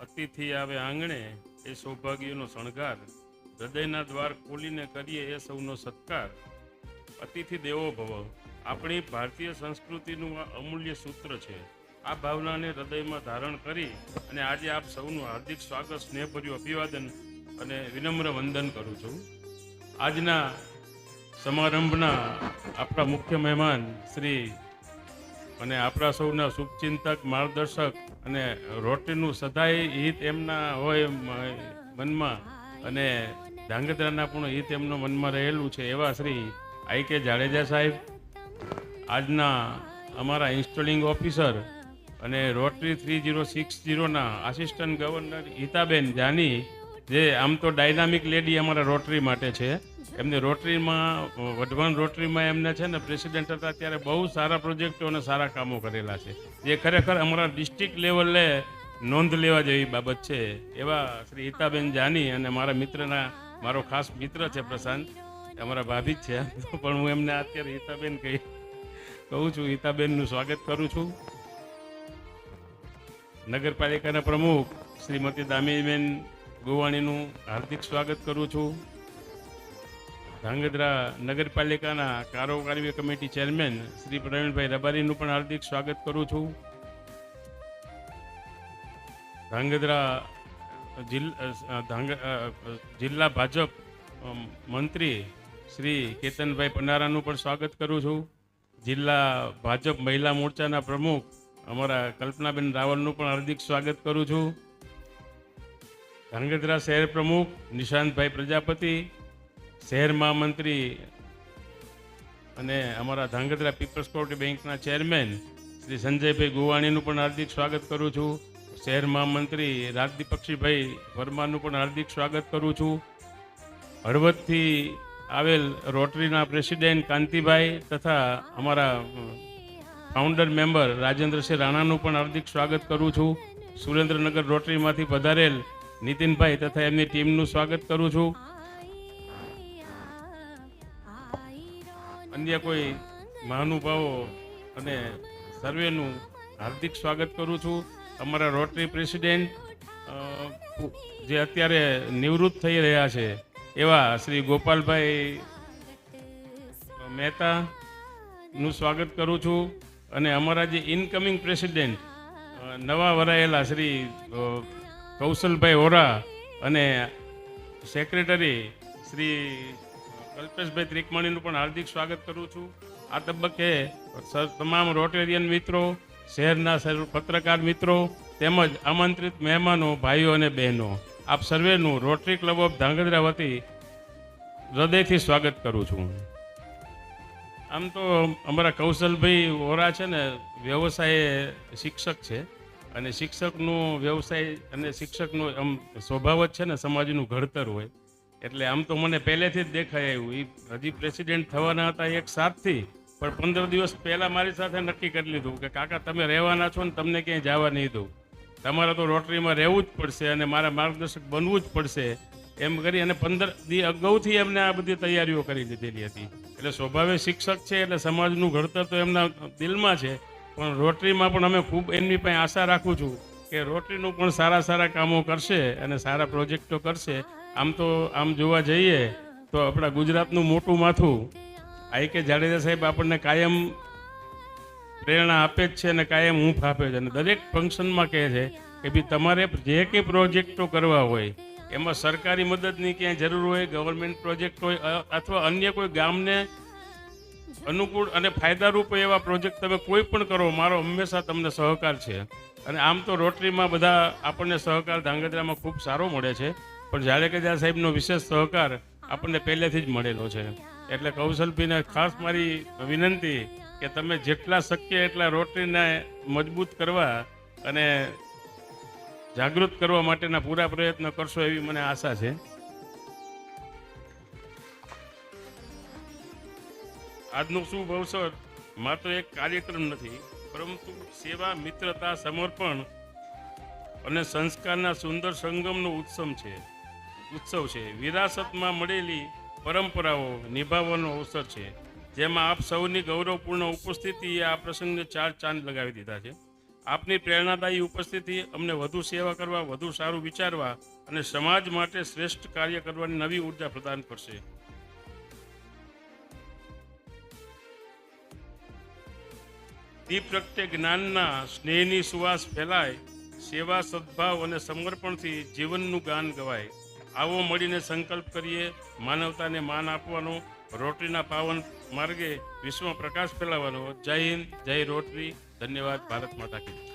અતિથિ આવે આંગણે એ સૌભાગ્યનો શણગાર, હૃદયના દ્વાર ખોલીને કરીએ એ સૌનો સત્કાર. અતિથિ દેવો ભવ આપણી ભારતીય સંસ્કૃતિનું આ અમૂલ્ય સૂત્ર છે. આ ભાવનાને હૃદયમાં ધારણ કરી અને આજે આપ સૌનું હાર્દિક સ્વાગત, સ્નેહભર્યું અભિવાદન અને વિનમ્ર વંદન કરું છું. આજના સમારંભના આપણા મુખ્ય મહેમાન શ્રી અને આપણા સૌના શુભચિંતક, માર્ગદર્શક અને રોટરીનું સદાય હિત એમના હોય મનમાં અને ધાંગધ્રાના પણ હિત એમનો મનમાં રહેલું છે એવા શ્રી આઈ કે જાડેજા સાહેબ, આજના અમારા ઇન્સ્ટોલિંગ ઓફિસર અને રોટરી 3060ના આસિસ્ટન્ટ ગવર્નર હિતાબેન જાની, જે આમ તો ડાયનામિક લેડી અમારા રોટરી માટે છે. એમને રોટરીમાં, વઢવાણ રોટરીમાં એમને છે ને પ્રેસિડેન્ટ હતા ત્યારે બહુ સારા પ્રોજેક્ટો અને સારા કામો કરેલા છે, જે ખરેખર અમારા ડિસ્ટ્રિક્ટ લેવલે નોંધ લેવા જેવી બાબત છે. એવા શ્રી હિતાબેન જાની અને મારા મિત્રના, મારો ખાસ મિત્ર છે પ્રશાંત, અમારા ભાભી જ છે પણ હું એમને અત્યારે હિતાબેન કહું છું. હિતાબેનનું સ્વાગત કરું છું. નગરપાલિકાના પ્રમુખ શ્રીમતી દામીબેન ગોવાણીનું હાર્દિક સ્વાગત કરું છું. ધાંગધ્રા નગરપાલિકાના કારોબારી કમિટી ચેરમેન શ્રી પ્રવીણભાઈ રબારીનું પણ હાર્દિક સ્વાગત કરું છું. ધાંગધ્રા જિલ્લા ભાજપ મંત્રી શ્રી કેતનભાઈ પનારાનું પણ સ્વાગત કરું છું. જિલ્લા ભાજપ મહિલા મોરચાના પ્રમુખ અમારા કલ્પનાબેન રાવલનું પણ હાર્દિક સ્વાગત કરું છું. ધાંગધ્રા શહેર પ્રમુખ નિશાંતભાઈ પ્રજાપતિ, શહેર મહામંત્રી અને અમારા ધાંગધ્રા પીપલ્સ કોઓપરેટિવ બેંકના ચેરમેન શ્રી સંજયભાઈ ગોવાણીનું પણ હાર્દિક સ્વાગત કરું છું. શહેર મહામંત્રી રાજદીપક્ષીભાઈ વર્માનું પણ હાર્દિક સ્વાગત કરું છું. હળવદથી આવેલ રોટરીના પ્રેસિડેન્ટ કાંતિભાઈ તથા અમારા ફાઉન્ડર મેમ્બર રાજેન્દ્રસિંહ રાણાનું પણ હાર્દિક સ્વાગત કરું છું. સુરેન્દ્રનગર રોટરીમાંથી પધારેલ નીતિનભાઈ તથા એમની ટીમનું સ્વાગત કરું છું. અન્ય કોઈ મહાનુભાવો અને સર્વેનું હાર્દિક સ્વાગત કરું છું. અમારા રોટરી પ્રેસિડેન્ટ જે અત્યારે નિવૃત્ત થઈ રહ્યા છે એવા શ્રી ગોપાલભાઈ મહેતાનું સ્વાગત કરું છું. અને અમારા જે ઇનકમિંગ પ્રેસિડેન્ટ નવા વરાયેલા શ્રી કૌશલભાઈ ઓરા અને સેક્રેટરી શ્રી કલ્પેશભાઈ ત્રિકમણીનું પણ હાર્દિક સ્વાગત કરું છું. આ તબક્કે તમામ રોટેરિયન મિત્રો, શહેરના પત્રકાર મિત્રો તેમજ આમંત્રિત મહેમાનો, ભાઈઓ અને બહેનો, આપ સર્વેનું રોટરી ક્લબ ઓફ ધાંગધ્રા વતી હૃદયથી સ્વાગત કરું છું. આમ તો અમારા કૌશલભાઈ ઓરા છે ને વ્યવસાય શિક્ષક છે અને શિક્ષકનો વ્યવસાય અને શિક્ષકનો આમ સ્વભાવ જ છે ને સમાજનું ઘડતર હોય, એટલે આમ તો મને પહેલેથી જ દેખાય આવ્યું. એ હજી પ્રેસિડેન્ટ થવાના હતા એક સાથથી, પણ 15 દિવસ પહેલાં મારી સાથે નક્કી કરી લીધું કે કાકા તમે રહેવાના છો ને તમને ક્યાંય જવા નહીં દઉં, તમારે તો રોટરીમાં રહેવું જ પડશે અને મારા માર્ગદર્શક બનવું જ પડશે એમ કરી અને 15 દિવસ અગાઉથી એમને આ બધી તૈયારીઓ કરી લીધેલી હતી. એટલે સ્વભાવે શિક્ષક છે એટલે સમાજનું ઘડતર તો એમના દિલમાં છે, પણ રોટરીમાં પણ અમે ખૂબ એમની પાસે આશા રાખું છું કે રોટરીનું પણ સારા કામો કરશે અને સારા પ્રોજેક્ટો કરશે. આમ જોવા જઈએ તો આપણા ગુજરાતનું મોટું માથું આઈ કે જાડેજા સાહેબ આપણને કાયમ પ્રેરણા આપે જ છે અને કાયમ હૂંફ આપે છે અને દરેક ફંક્શનમાં કહે છે કે ભાઈ તમારે જે કંઈ પ્રોજેક્ટો કરવા હોય એમાં સરકારી મદદની ક્યાંય જરૂર હોય, ગવર્મેન્ટ પ્રોજેક્ટ હોય અથવા અન્ય કોઈ ગામને અનુકૂળ અને ફાયદારૂપ એવા પ્રોજેક્ટ તમે કોઈ પણ કરો, મારો હંમેશા તમને સહકાર છે. અને આમ તો રોટરીમાં બધા આપણને સહકાર ધાંગધ્રામાં ખૂબ સારો મળે છે, પણ જાડેજા સાહેબનો વિશેષ સહકાર આપણને પહેલેથી જ મળેલો છે. એટલે કૌશલભાઈને ખાસ મારી વિનંતી કે તમે જેટલા શક્ય એટલા રોટરીને મજબૂત કરવા અને જાગૃત કરવા માટેના પૂરા પ્રયત્ન કરશો એવી મને આશા છે. આજનો શુભ અવસર માત્ર એક કાર્યક્રમ નથી, પરંતુ સેવા, મિત્રતા, સમર્પણ અને સંસ્કારના સુંદર સંગમનો ઉત્સવ છે. વિરાસતમાં મળેલી પરંપરાઓ નિભાવવાનો અવસર છે, જેમાં આપ સૌની ગૌરવપૂર્ણ ઉપસ્થિતિએ આ પ્રસંગને ચાર ચાંદ લગાવી દીધા છે. આપની પ્રેરણાદાયી ઉપસ્થિતિ અમને વધુ સેવા કરવા, વધુ સારું વિચારવા અને સમાજ માટે શ્રેષ્ઠ કાર્ય કરવાની નવી ઉર્જા પ્રદાન કરશે. દીપ પ્રગટે જ્ઞાનના સ્નેહની સુવાસ ફેલાય, સેવા, સદભાવ અને સમર્પણથી જીવનનું ગાન ગવાય. આવો મળીને સંકલ્પ કરીએ માનવતાને માન આપવાનો, રોટરીના પાવન માર્ગે વિશ્વમાં પ્રકાશ ફેલાવવાનો. જય હિન્દ, જય રોટરી. ધન્યવાદ. ભારત માતા કી જય.